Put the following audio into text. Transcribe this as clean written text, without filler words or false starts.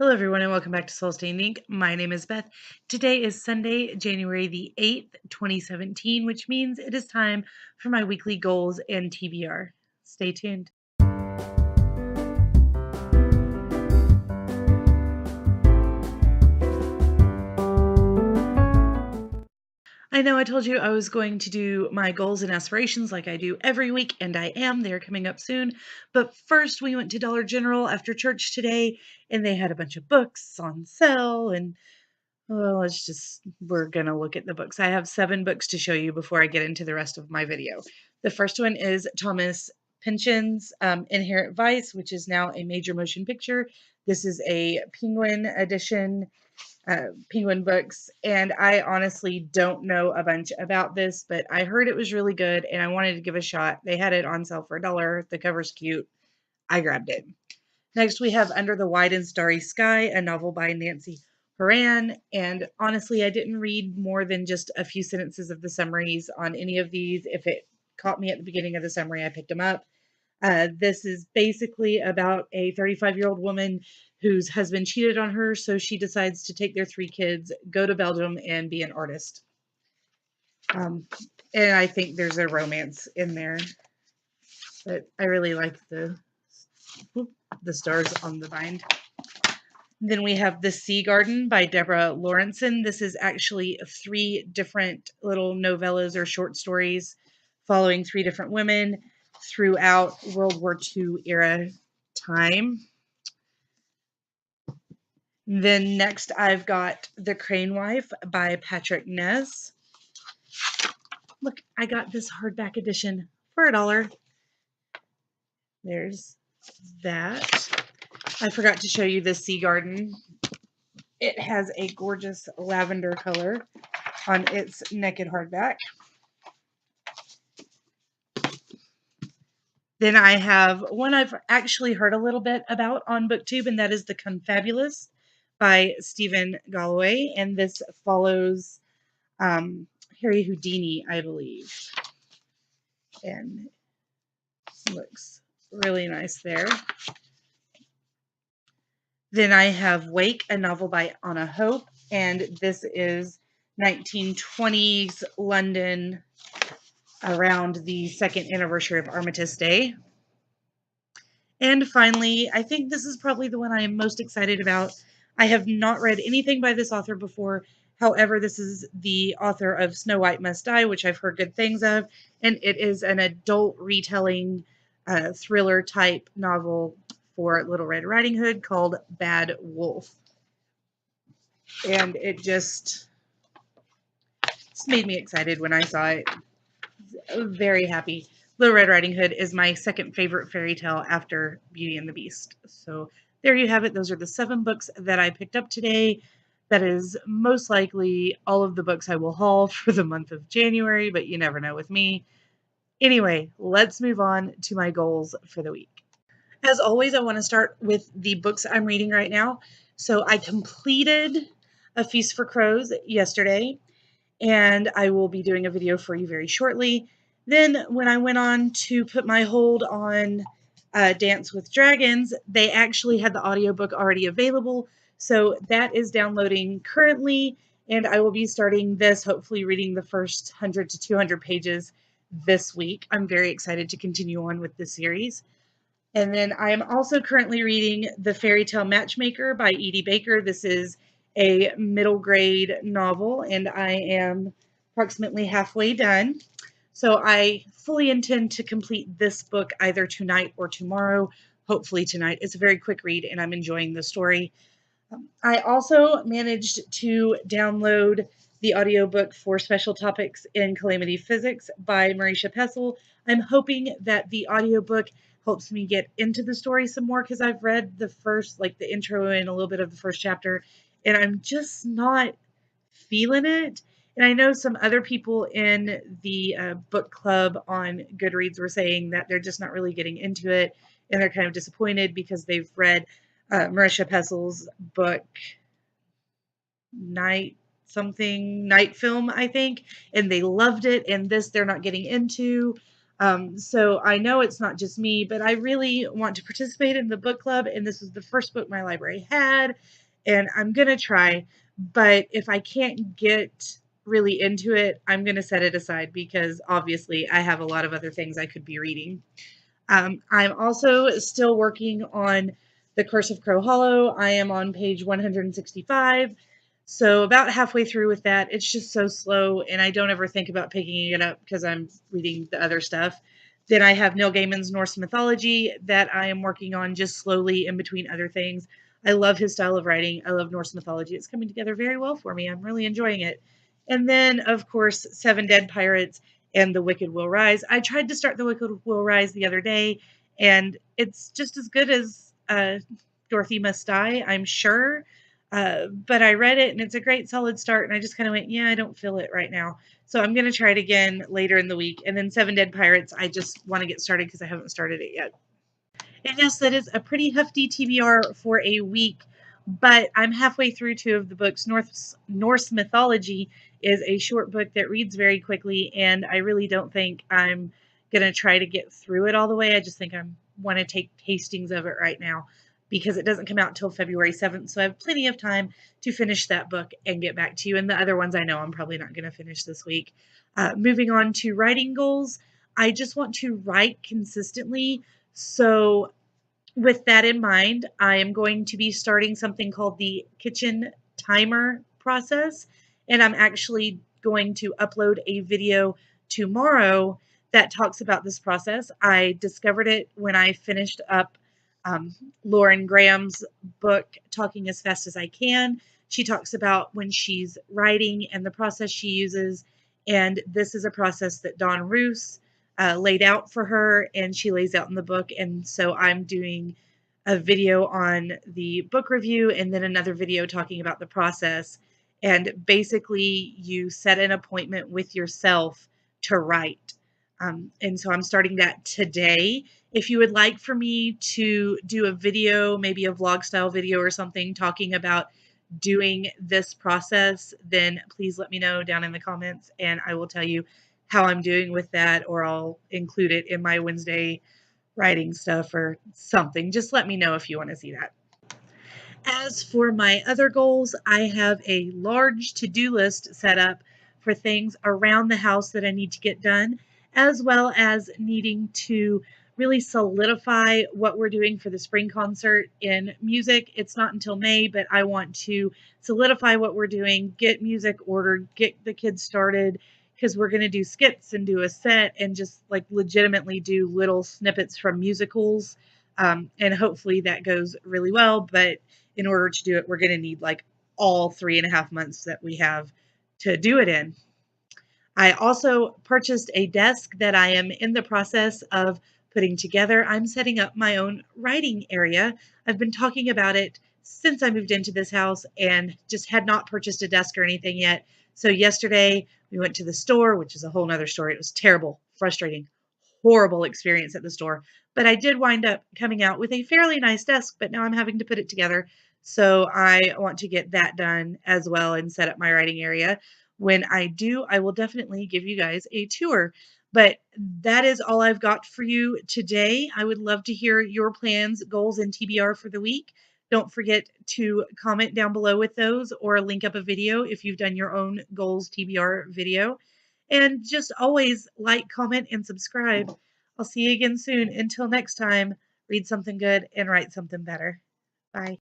Hello, everyone, and welcome back to Soul Stain Inc. My name is Beth. Today is Sunday, January the 8th, 2017, which means it is time for my weekly goals and TBR. Stay tuned. I know I told you I was going to do my goals and aspirations like I do every week, and I am. They're coming up soon. But first, we went to Dollar General after church today, and they had a bunch of books on sale. And well, we're going to look at the books. I have 7 books to show you before I get into the rest of my video. The first one is Thomas Pynchon's Inherent Vice, which is now a major motion picture. This is a Penguin edition, Penguin books, and I honestly don't know a bunch about this, but I heard it was really good, and I wanted to give a shot. They had it on sale for $1. The cover's cute. I grabbed it. Next, we have Under the Wide and Starry Sky, a novel by Nancy Horan. And honestly, I didn't read more than just a few sentences of the summaries on any of these. If it caught me at the beginning of the summary, I picked them up. This is basically about a 35-year-old woman whose husband cheated on her, so she decides to take their 3 kids, go to Belgium, and be an artist. And I think there's a romance in there, but I really like the stars on the bind. Then we have The Sea Garden by Deborah Lawrenson. This is actually 3 different little novellas or short stories following 3 different women throughout World War II era time. Then next I've got The Crane Wife by Patrick Ness. Look, I got this hardback edition for $1. There's that. I forgot to show you The Sea Garden. It has a gorgeous lavender color on its naked hardback. Then I have one I've actually heard a little bit about on BookTube, and that is The Confabulous by Stephen Galloway. And this follows Harry Houdini, I believe. And looks really nice there. Then I have Wake, a novel by Anna Hope, and this is 1920s London around the 2nd anniversary of Armistice Day. And finally, I think this is probably the one I am most excited about. I have not read anything by this author before. However, this is the author of Snow White Must Die, which I've heard good things of, and it is an adult retelling thriller type novel for Little Red Riding Hood called Bad Wolf. And it just made me excited when I saw it. Very happy. Little Red Riding Hood is my second favorite fairy tale after Beauty and the Beast. So there you have it. Those are the 7 books that I picked up today. That is most likely all of the books I will haul for the month of January, but you never know with me. Anyway, let's move on to my goals for the week. As always, I want to start with the books I'm reading right now. So I completed A Feast for Crows yesterday, and I will be doing a video for you very shortly. Then when I went on to put my hold on Dance with Dragons, they actually had the audiobook already available. So that is downloading currently, and I will be starting this, hopefully reading the first 100 to 200 pages this week. I'm very excited to continue on with the series. And then I am also currently reading The Fairy Tale Matchmaker by Edie Baker. This is a middle grade novel, and I am approximately halfway done. So I fully intend to complete this book either tonight or tomorrow, hopefully tonight. It's a very quick read, and I'm enjoying the story. I also managed to download the audiobook for Special Topics in Calamity Physics by Marisha Pessel. I'm hoping that the audiobook helps me get into the story some more, because I've read the first, like the intro and a little bit of the first chapter, and I'm just not feeling it. And I know some other people in the book club on Goodreads were saying that they're just not really getting into it, and they're kind of disappointed because they've read Marisha Pessel's book, Night Film, I think, and they loved it, and this they're not getting into. So I know it's not just me, but I really want to participate in the book club, and this is the first book my library had, and I'm gonna try. But if I can't get really into it, I'm gonna set it aside because obviously I have a lot of other things I could be reading. I'm also still working on The Curse of Crow Hollow. I am on page 165. So about halfway through with that. It's just so slow, and I don't ever think about picking it up because I'm reading the other stuff. Then I have Neil Gaiman's Norse mythology that I am working on just slowly in between other things. I love his style of writing. I love Norse mythology. It's coming together very well for me. I'm really enjoying it. And then, of course, Seven Dead Pirates and The Wicked Will Rise. I tried to start The Wicked Will Rise the other day, and it's just as good as Dorothy Must Die, I'm sure. But I read it, and it's a great solid start, and I just kind of went, yeah, I don't feel it right now. So I'm going to try it again later in the week. And then Seven Dead Pirates, I just want to get started because I haven't started it yet. And yes, that is a pretty hefty TBR for a week, but I'm halfway through two of the books. Norse mythology is a short book that reads very quickly, and I really don't think I'm going to try to get through it all the way. I just think I want to take tastings of it right now because it doesn't come out until February 7th, so I have plenty of time to finish that book and get back to you. And the other ones I know I'm probably not going to finish this week. Moving on to writing goals, I just want to write consistently. So with that in mind, I am going to be starting something called the kitchen timer process. And I'm actually going to upload a video tomorrow that talks about this process. I discovered it when I finished up um, Lauren Graham's book, Talking as Fast as I Can. She talks about when she's writing and the process she uses. And this is a process that Dawn Roos laid out for her, and she lays out in the book. And so I'm doing a video on the book review and then another video talking about the process. And basically, you set an appointment with yourself to write. And so I'm starting that today. If you would like for me to do a video, maybe a vlog style video or something, talking about doing this process, then please let me know down in the comments and I will tell you how I'm doing with that, or I'll include it in my Wednesday writing stuff or something. Just let me know if you want to see that. As for my other goals, I have a large to-do list set up for things around the house that I need to get done, as well as needing to really solidify what we're doing for the spring concert in music. It's not until May, but I want to solidify what we're doing, get music ordered, get the kids started, because we're going to do skits and do a set and just like legitimately do little snippets from musicals. And hopefully that goes really well. But in order to do it, we're going to need like all 3.5 months that we have to do it in. I also purchased a desk that I am in the process of putting together. I'm setting up my own writing area. I've been talking about it since I moved into this house and just had not purchased a desk or anything yet. So yesterday we went to the store, which is a whole nother story. It was terrible, frustrating, horrible experience at the store. But I did wind up coming out with a fairly nice desk, but now I'm having to put it together. So I want to get that done as well and set up my writing area. When I do, I will definitely give you guys a tour. But that is all I've got for you today. I would love to hear your plans, goals, and TBR for the week. Don't forget to comment down below with those or link up a video if you've done your own goals TBR video. And just always like, comment, and subscribe. I'll see you again soon. Until next time, read something good and write something better. Bye.